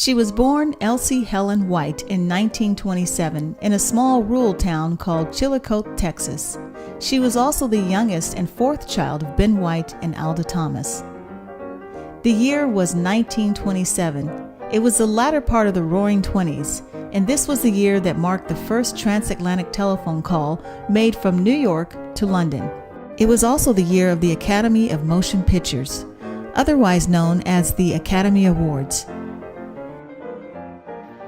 She was born Elsie Helen White in 1927 in a small rural town called Chillicothe, Texas. She was also the youngest and fourth child of Ben White and Alda Thomas. The year was 1927. It was the latter part of the Roaring Twenties, and this was the year that marked the first transatlantic telephone call made from New York to London. It was also the year of the Academy of Motion Pictures, otherwise known as the Academy Awards.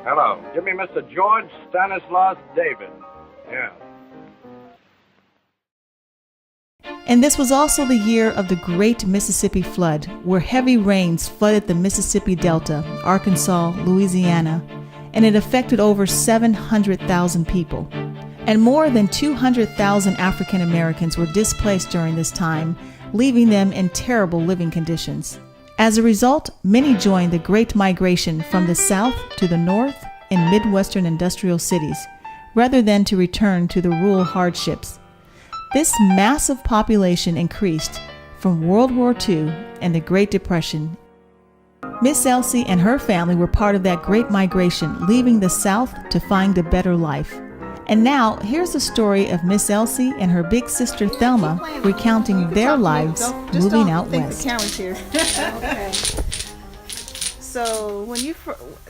Hello. Give me Mr. George Stanislaus David. Yeah. And this was also the year of the Great Mississippi Flood, where heavy rains flooded the Mississippi Delta, Arkansas, Louisiana, and it affected over 700,000 people. And more than 200,000 African Americans were displaced during this time, leaving them in terrible living conditions. As a result, many joined the Great Migration from the South to the North and Midwestern industrial cities, rather than to return to the rural hardships. This massive population increased from World War II and the Great Depression. Miss Elsie and her family were part of that Great Migration, leaving the South to find a better life. And now, here's the story of Miss Elsie and her big sister Thelma recounting their lives moving out west. The camera's here. Okay. So, when you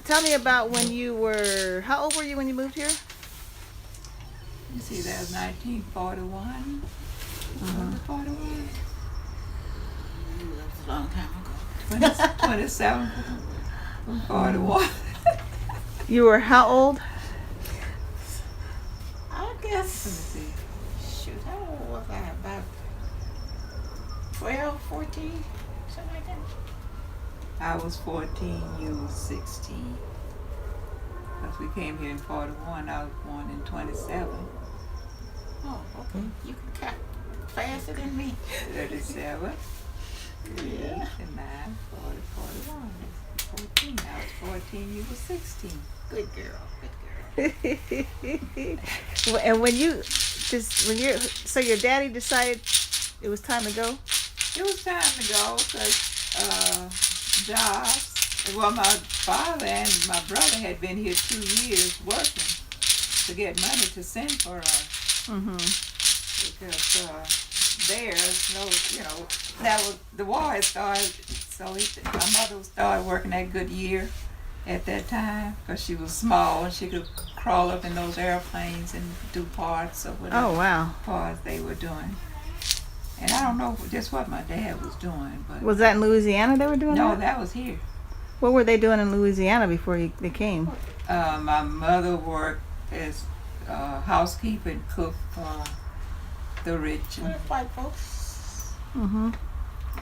tell me about when you were, how old were you when you moved here? You see, that was 1941. 41. That's a long time ago. 27 from 41. You were how old? I guess, shoot, how old was I? About 12, 14, something like that. I was 14, you was 16. Because we came here in 41, I was born in 27. Oh, okay. You can count faster than me. 37, Yeah. 39, 40, 41. 14, I was 14, you was 16. Good girl, good girl. And when you so your daddy decided it was time to go? It was time to go because jobs. Well, my father and my brother had been here 2 years working to get money to send for us. Mm-hmm. Because there's no, that was, the war had started, so my mother started working that Goodyear at that time because she was small and she could crawl up in those airplanes and do parts of whatever parts they were doing. And I don't know just what my dad was doing, but Was that in Louisiana they were doing no, that? that was here. What were they doing in Louisiana before they came? My mother worked as housekeeper and cook for the rich. We're white folks. Mm-hmm.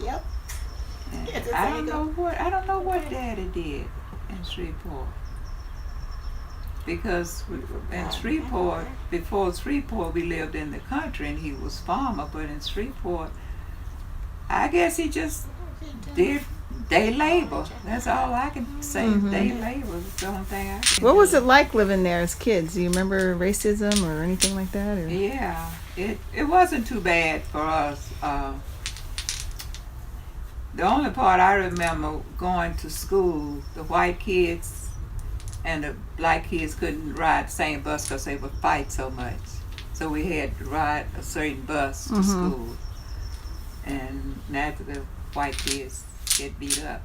Yep. And Yeah, that's I how you don't know what Daddy did in Shreveport. Because in Shreveport, before Shreveport, we lived in the country and he was farmer, but in Shreveport, I guess he just did day labor. That's all I can say. Mhm. Day labor is the only thing I can What was do. it like living there as kids? Do you remember racism or anything like that? Or? Yeah, it wasn't too bad for us. The only part I remember going to school, the white kids and the black kids couldn't ride the same bus because they would fight so much. So we had to ride a certain bus to school. And after the white kids get beat up.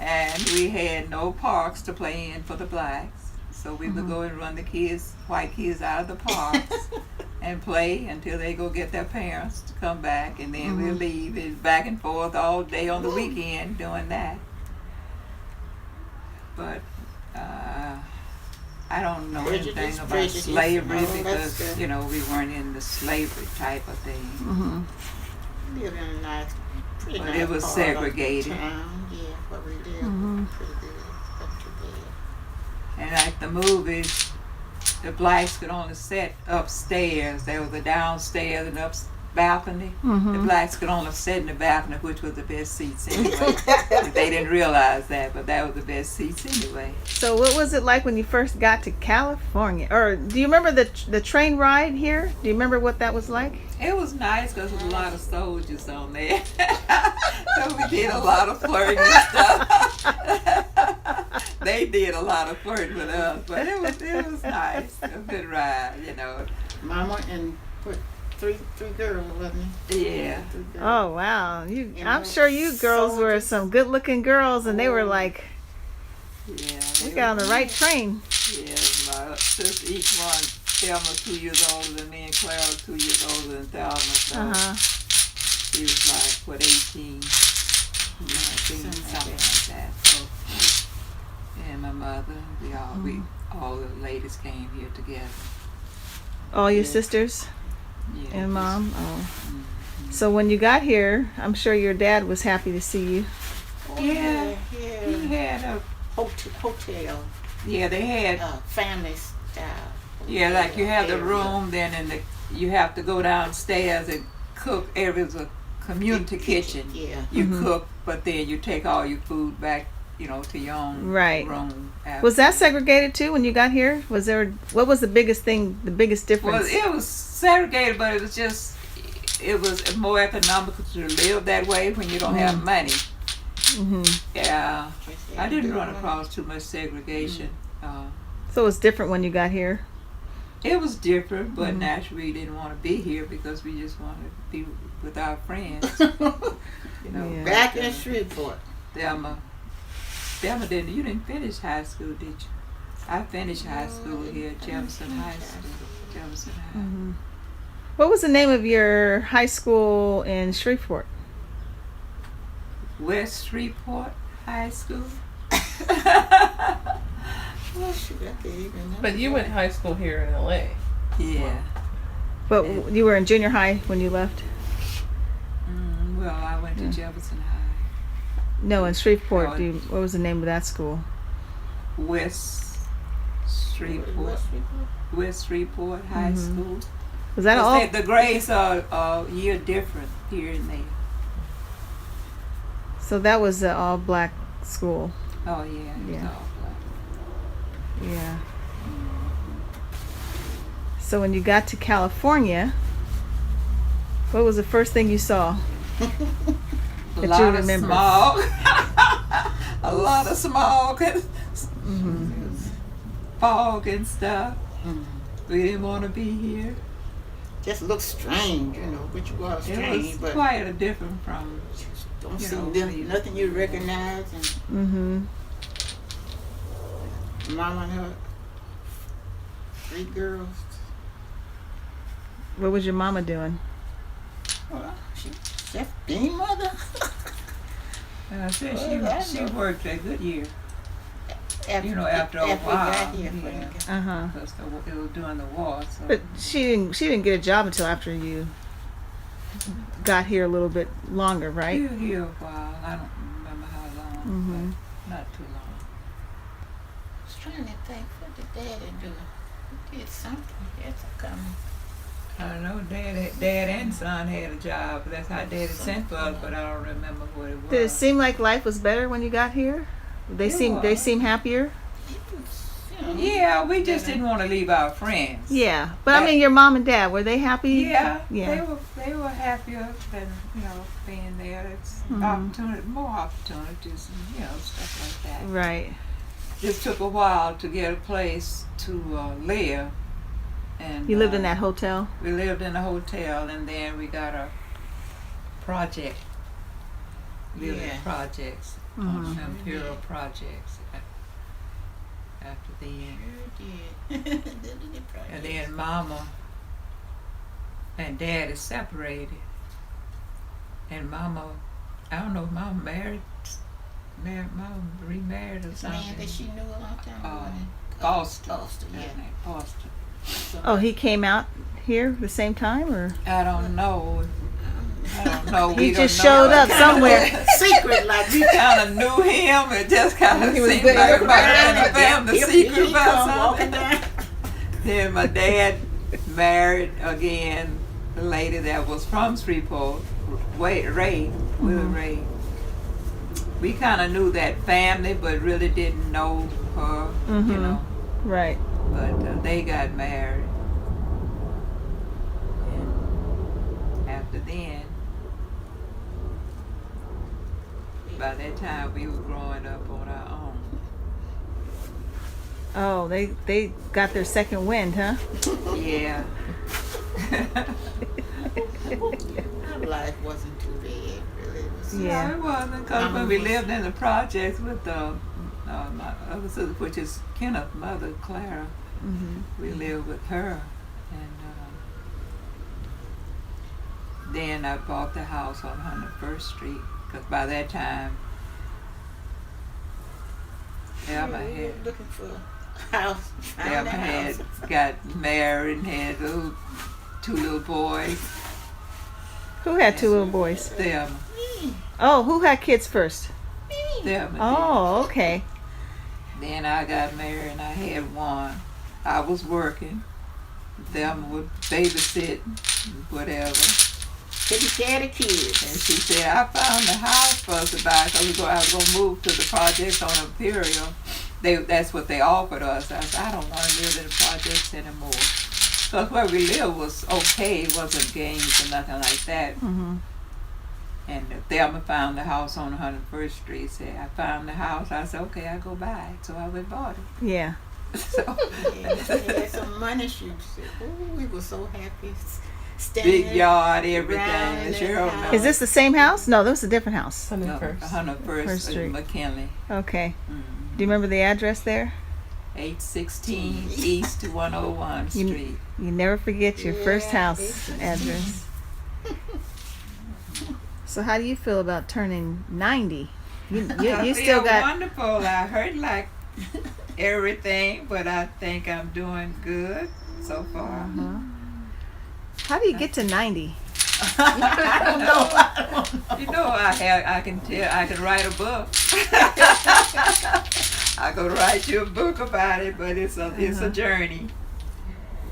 And we had no parks to play in for the blacks. So we would go and run the kids, white kids out of the parks and play until they go get their parents to come back. And then we'll leave. It's back and forth all day on the weekend doing that. But I don't know anything about prejudice. slavery Oh, that's because, good. we weren't in the slavery type of thing. Mm-hmm. Lived in a nice, pretty But nice it was part segregated. Of town. Yeah, but we lived pretty good. Not too bad. And like the movies, the blacks could only sit upstairs. There was a downstairs and balcony. The blacks could only sit in the balcony, which was the best seats anyway. But they didn't realize that, but that was the best seats anyway. So what was it like when you first got to California? Or do you remember the train ride here? Do you remember what that was like? It was nice because there was a lot of soldiers on there. So we did a lot of flirting and stuff. They did a lot of flirting with us, but it was nice. A good ride, you know. Mama and what, three girls, wasn't it? Yeah. 3 girls. Oh wow! I'm know, sure you girls were soldiers. some good-looking girls, and they were like, Yeah. "We got on the right train." Yeah, my sister, each one, Thelma's 2 years older than me, and Clara was 2 years older than Thelma. So she was like, what, 18? 19, something like that. So, and my mother, we all the ladies came here together. All your sisters Yeah. and mom. Oh. So when you got here, I'm sure your dad was happy to see you. Oh, Yeah. yeah. He had a, Hotel, yeah, they had, family style. yeah, like you have the area. room, then you have to go downstairs and cook. It was a community kitchen. Yeah. You cook, but then you take all your food back, you know, to your own Right. room. Was that segregated too when you got here? Was there? What was the biggest thing? The biggest Well, difference? it was segregated, but it was more economical to live that way when you don't have money. Yeah, I didn't run across too much segregation. So it was different when you got here. It was different, but naturally we didn't want to be here because we just wanted to be with our friends. You know, Yeah. Back in Shreveport. Thelma didn't. You didn't finish high school, did you? I finished high school here at Jefferson High School. Jefferson High. What was the name of your high school in Shreveport? West Shreveport High School. Oh, shoot, I can't even remember. But you went high school here in LA. Yeah. But you were in junior high when you left? Well, I went to Jefferson High. No, in Shreveport. No, What was the name of that school? West Shreveport. West Shreveport High School. Was that all? The grades are a year different here and there. So that was an all black school. Oh yeah. It was Yeah. all black. Yeah. So when you got to California, what was the first thing you saw? A That lot you of remember. smog. A lot of smog and fog and stuff. We didn't want to be here. Just looks strange, you know, but you are It strange, was but quite a different from. don't you see know, them, nothing you recognize. And Mama and her 3 girls. What was your mama doing? Well, she Chef Dean mother. I said Well, I she know. worked a good year. After, You know, after a we while, got here, yeah. Uh-huh. Because it was during the war. So. But she didn't get a job until after you got here a little bit longer, right? You were here a while. I don't remember how long, but not too long. I was trying to think, what did Daddy do? He did something. Yes, I come. I don't know. Dad and son had a job. That's how Daddy sent for us, but I don't remember what it was. Did it seem like life was better when you got here? They was. seem happier? You know, Yeah, we just didn't want to leave our friends. Yeah. But I mean your mom and dad, were they happy? Yeah, Yeah. they were happier than being there. It's more opportunities, and stuff like that. Right. Just took a while to get a place to live. And You lived in that hotel? We lived in a hotel, and then we got a project. Living Yeah. projects, Imperial projects. After then, sure did. and then Mama and Dad is separated, and Mama, I don't know if Mama Mama remarried or Man something. that she knew a long time ago. Foster. Foster, yeah. His name, Foster. Oh, he came out here the same time, or I don't know. I don't know. he We don't just know. showed up somewhere? Secret like We kind of knew him. It just kind of He was seemed good. like it might have been a family Here secret he about come walking something. down. Then my dad married again the lady that was from Shreveport, Ray, Willie Ray. We kind of knew that family, but really didn't know her, you know. Right. But they got married. And after then, by that time we were growing up on our own. Oh, they got their second wind, huh? Yeah. Our life wasn't too bad, really. It was, Yeah. No, it wasn't. Because when we lived in the projects with my other sister, which is Kenneth's mother, Clara, we lived with her. And then I bought the house on 101st Street. Because by that time, Thelma we were had, looking for a house. Found Thelma a had house. got married and had two little boys. Who had two little boys? Thelma. Oh, who had kids first? Thelma did. Oh, okay. Then I got married and I had one. I was working. Thelma would babysit, whatever. Taking care of the kids. And she said, I found the house for us to buy because I was going to move to the projects on Imperial. That's what they offered us. I said, I don't want to live in the projects anymore. Because where we lived was okay. It wasn't gangs or nothing like that. And Thelma found the house on 101st Street. Said, I found the house. I said, okay, I'll go buy it. So I went and bought it. Yeah. So, Yeah, they had some money. She said, oh, we were so happy. Standing big yard, everything. around And in Cheryl that knows. house. Is this the same house? No, this is a different house. 101st. 101st First Street. in McKinley. Okay. Do you remember the address there? 816 East 101 Street. You never forget your first Yeah, house address. So how do you feel about turning 90? You I still feel got wonderful. I hurt like everything, but I think I'm doing good so far. How do you get to 90? You know, I can write a book. I could write you a book about it, but it's a journey.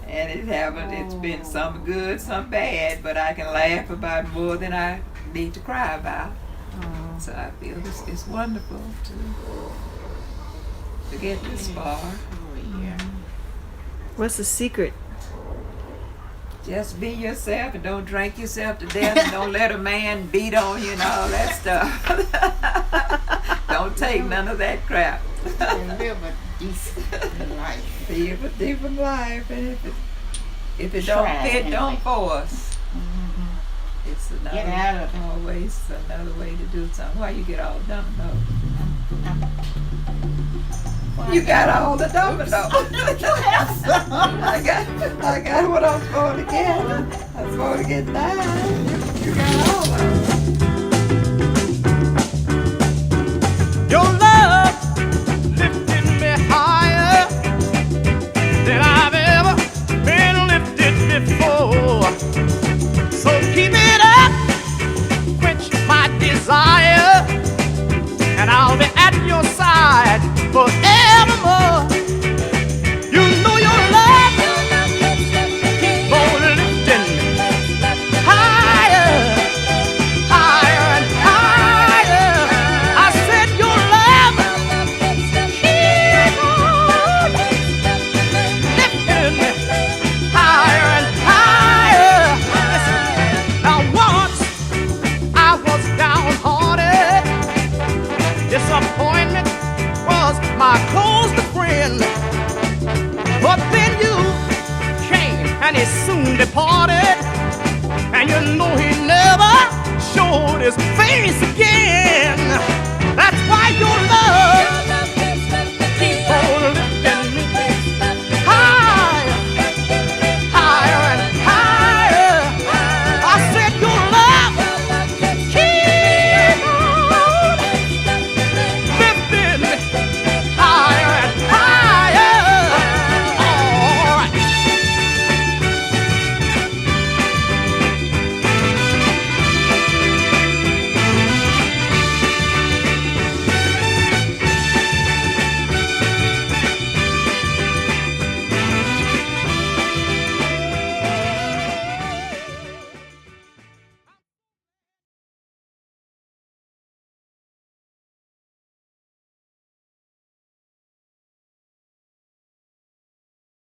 And it's been some good, some bad, but I can laugh about more than I need to cry about. So I feel it's wonderful to get this far. Oh, yeah. What's the secret? Just be yourself and don't drink yourself to death and don't let a man beat on you and all that stuff. Don't take none of that crap. And live a decent life. Live a different life, and if it don't Try fit, anyway. don't force. It's Get out of it. always another way to do something. Why you get all done though? You got all the dominoes. I got what I'm supposed to get. I'm supposed to get 9. You got all of them. Your love lifted me higher than I've ever been lifted before. So keep it up, quench my desire, and I'll be at your side forevermore. You know your love keep on lifting higher, higher and higher. I said your love keep on lifting higher and higher. Listen, now once I was downhearted, disappointment was my closest friend. But then you came and he soon departed, and you know he never showed his face